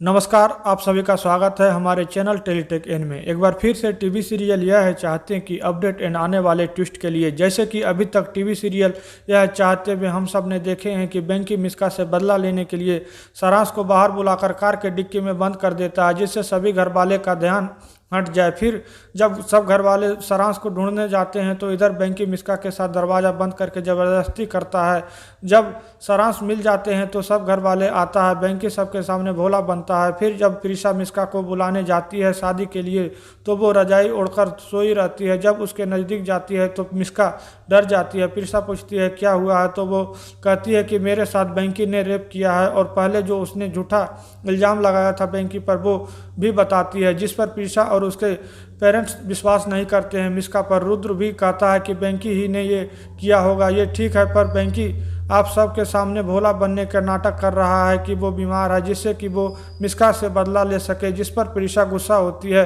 नमस्कार, आप सभी का स्वागत है हमारे चैनल टेलीटेक एन में। एक बार फिर से टीवी सीरियल यह है चाहते हैं कि अपडेट एंड आने वाले ट्विस्ट के लिए, जैसे कि अभी तक टीवी सीरियल यह चाहते हुए हम सब ने देखे हैं कि बेंकी मिश्का से बदला लेने के लिए सारांश को बाहर बुलाकर कार के डिक्की में बंद कर देता है, जिससे सभी घर वाले का ध्यान हट जाए। फिर जब सब घर वाले सारांश को ढूंढने जाते हैं तो इधर बेंकी मिश्का के साथ दरवाज़ा बंद करके ज़बरदस्ती करता है। जब सारांश मिल जाते हैं तो सब घर वाले आता है, बेंकी सबके सामने भोला बनता है। फिर जब प्रीशा मिश्का को बुलाने जाती है शादी के लिए तो वो रजाई ओढ़कर सोई रहती है। जब उसके नज़दीक जाती है तो मिश्का डर जाती है। प्रीशा पूछती है क्या हुआ है, तो वो कहती है कि मेरे साथ बेंकी ने रेप किया है और पहले जो उसने झूठा इल्ज़ाम लगाया था बेंकी पर वो भी बताती है, जिस पर प्रीशा और उसके पेरेंट्स विश्वास नहीं करते हैं मिश्का पर। रुद्र भी कहता है कि बेंकी ही ने ये किया होगा। ये ठीक है, पर बेंकी आप सबके सामने भोला बनने का नाटक कर रहा है कि वो बीमार है, जिससे कि वो मिश्का से बदला ले सके, जिस पर प्रीशा गुस्सा होती है,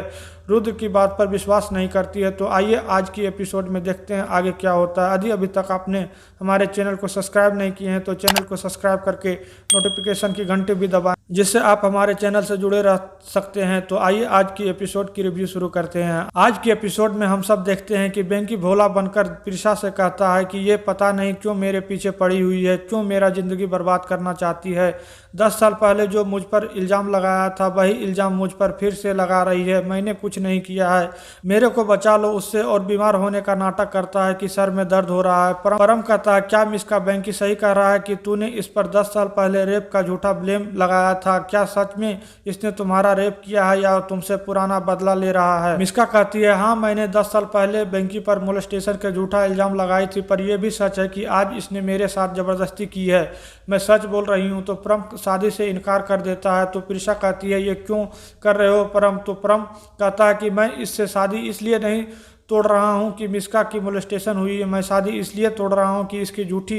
रुद्र की बात पर विश्वास नहीं करती है। तो आइए आज की एपिसोड में देखते हैं आगे क्या होता है। यदि अभी तक आपने हमारे चैनल को सब्सक्राइब नहीं किए हैं तो चैनल को सब्सक्राइब करके नोटिफिकेशन की घंटी भी दबाएं, जिससे आप हमारे चैनल से जुड़े रह सकते हैं। तो आइए आज की एपिसोड की रिव्यू शुरू करते हैं। आज की एपिसोड में हम सब देखते हैं कि बेंकी भोला बनकर प्रीशा से कहता है कि ये पता नहीं क्यों मेरे पीछे पड़ी हुई है, क्यों मेरा जिंदगी बर्बाद करना चाहती है। 10 साल पहले जो मुझ पर इल्ज़ाम लगाया था वही इल्ज़ाम मुझ पर फिर से लगा रही है। मैंने कुछ नहीं किया है, मेरे को बचा लो उससे। और बीमार होने का नाटक करता है कि सर में दर्द हो रहा है। परम कहता है क्या मिश्का, बेंकी सही कह रहा है कि तूने इस पर 10 साल पहले रेप का झूठा ब्लेम लगाया था। क्या सच में इसने तुम्हारा रेप किया है या तुमसे पुराना बदला ले रहा है? मिश्का कहती है हाँ, मैंने 10 साल पहले बेंकी पर मोलेस्टेशन का झूठा इल्ज़ाम लगाई थी, पर यह भी सच है कि आज इसने मेरे साथ जबरदस्ती की है। मैं सच बोल रही हूँ। तो परम शादी से इनकार कर देता है। तो प्रीशा कहती है ये क्यों कर रहे हो परम? तो परम कहता है कि मैं इससे शादी इसलिए नहीं तोड़ रहा हूं कि मिश्का की मोलेस्टेशन हुई है, मैं शादी इसलिए तोड़ रहा हूं कि इसकी झूठी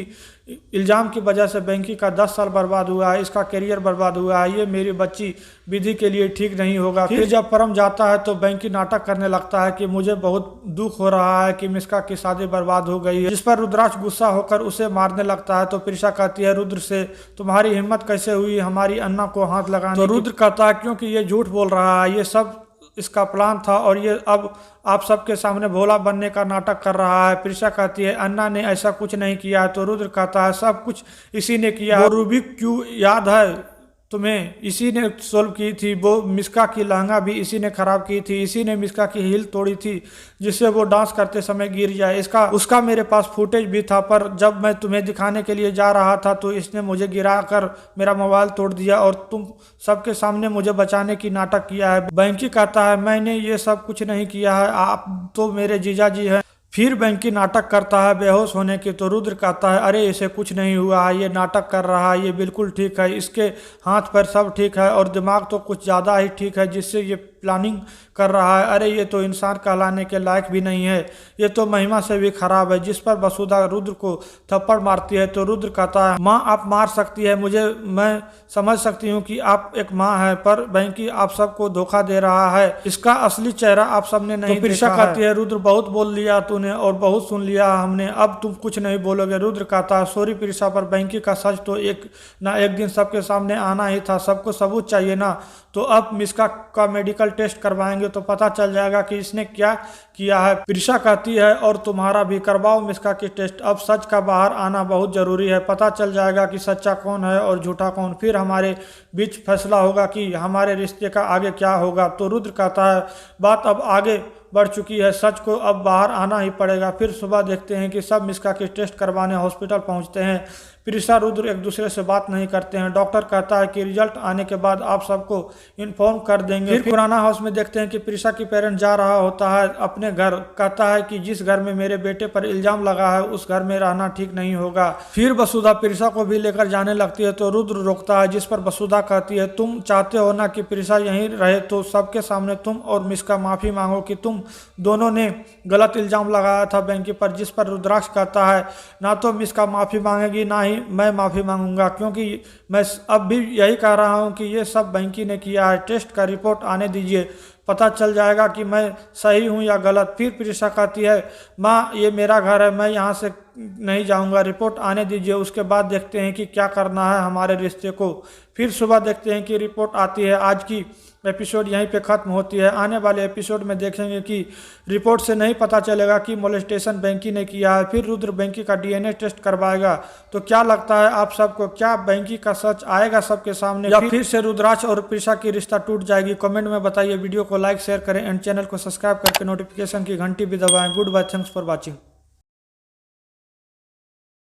इल्ज़ाम की वजह से बेंकी का 10 साल बर्बाद हुआ है, इसका करियर बर्बाद हुआ है। ये मेरी बच्ची विधि के लिए ठीक नहीं होगा। फिर जब परम जाता है तो बेंकी नाटक करने लगता है कि मुझे बहुत दुख हो रहा है कि मिश्का की शादी बर्बाद हो गई है, जिस पर रुद्राक्ष गुस्सा होकर उसे मारने लगता है। तो प्रीशा कहती है रुद्र से तुम्हारी हिम्मत कैसे हुई हमारी अन्ना को हाथ लगाने? तो रुद्र कहता है क्योंकि ये झूठ बोल रहा है, ये सब इसका प्लान था और ये अब आप सबके सामने भोला बनने का नाटक कर रहा है। प्रीशा कहती है अन्ना ने ऐसा कुछ नहीं किया है। तो रुद्र कहता है सब कुछ इसी ने किया। वो रूबिक क्यूब याद है तुम्हें, इसी ने सोल्व की थी। वो मिश्का की लहंगा भी इसी ने खराब की थी, इसी ने मिश्का की हील तोड़ी थी जिससे वो डांस करते समय गिर जाए। उसका मेरे पास फुटेज भी था, पर जब मैं तुम्हें दिखाने के लिए जा रहा था तो इसने मुझे गिरा कर मेरा मोबाइल तोड़ दिया और तुम सबके सामने मुझे बचाने की नाटक किया है। बेंकी कहता है मैंने ये सब कुछ नहीं किया है, आप तो मेरे जीजा जी हैं। फिर बेंकी नाटक करता है बेहोश होने की। तो रुद्र कहता है अरे इसे कुछ नहीं हुआ है, ये नाटक कर रहा है, ये बिल्कुल ठीक है, इसके हाथ पैर सब ठीक है और दिमाग तो कुछ ज़्यादा ही ठीक है जिससे ये प्लानिंग कर रहा है। अरे ये तो इंसान कहलाने के लायक भी नहीं है, ये तो महिमा से भी खराब है। जिस पर वसुधा रुद्र को थप्पड़ मारती है। तो रुद्र कहता है माँ आप मार सकती है मुझे, मैं समझ सकती हूँ कि आप एक माँ है, पर बेंकी आप सबको धोखा दे रहा है, इसका असली चेहरा आप सबने नहीं देखा है। प्रीशा कहती है रुद्र बहुत बोल लिया तूने और बहुत सुन लिया हमने, अब तुम कुछ नहीं बोलोगे? रुद्र कहता है सॉरी प्रीशा, पर बेंकी का सच तो एक ना एक दिन सबके सामने आना ही था, सबको सबूत चाहिए ना। तो अब मिश्का का मेडिकल टेस्ट करवाएंगे तो पता चल जाएगा कि इसने क्या किया है। प्रीशा कहती है और तुम्हारा भी करवाओ मिश्का की टेस्ट, अब सच का बाहर आना बहुत जरूरी है, पता चल जाएगा कि सच्चा कौन है और झूठा कौन, फिर हमारे बीच फैसला होगा कि हमारे रिश्ते का आगे क्या होगा। तो रुद्र कहता है बात अब आगे बढ़ चुकी है, सच को अब बाहर आना ही पड़ेगा। फिर सुबह देखते हैं कि सब मिश्का की टेस्ट करवाने हॉस्पिटल पहुंचते हैं। प्रीशा रुद्र एक दूसरे से बात नहीं करते हैं। डॉक्टर कहता है कि रिजल्ट आने के बाद आप सबको इन्फॉर्म कर देंगे। फिर पुराना हाउस में देखते हैं कि प्रीशा की पेरेंट जा रहा होता है अपने घर। कहता है कि जिस घर में मेरे बेटे पर इल्जाम लगा है उस घर में रहना ठीक नहीं होगा। फिर वसुधा प्रीशा को भी लेकर जाने लगती है। तो रुद्र रोकता है, जिस पर वसुधा कहती है तुम चाहते हो ना कि प्रीशा यहीं रहे, तो सबके सामने तुम और मिश्का माफी मांगो कि तुम दोनों ने गलत इल्जाम लगाया था बेंकी पर। जिस पर रुद्राक्ष कहता है ना तो मिश्का माफी मांगेगी ना ही मैं माफी मांगूंगा, क्योंकि मैं अब भी यही कह रहा हूं कि ये सब बेंकी ने किया है। टेस्ट का रिपोर्ट आने दीजिए, पता चल जाएगा कि मैं सही हूं या गलत। फिर प्रीशा कहती है माँ ये मेरा घर है, मैं यहाँ से नहीं जाऊंगा, रिपोर्ट आने दीजिए, उसके बाद देखते हैं कि क्या करना है हमारे रिश्ते को। फिर सुबह देखते हैं कि रिपोर्ट आती है। आज की एपिसोड यहीं पे ख़त्म होती है। आने वाले एपिसोड में देखेंगे कि रिपोर्ट से नहीं पता चलेगा कि मोलेस्टेशन बेंकी ने किया है। फिर रुद्र बेंकी का डीएनए टेस्ट करवाएगा। तो क्या लगता है आप सबको, क्या बेंकी का सच आएगा सबके सामने या फिर से रुद्राक्ष और प्रिशा की रिश्ता टूट जाएगी? कमेंट में बताइए। वीडियो को लाइक शेयर करें एंड चैनल को सब्सक्राइब करके नोटिफिकेशन की घंटी भी दबाएं। Goodbye, thanks for watching.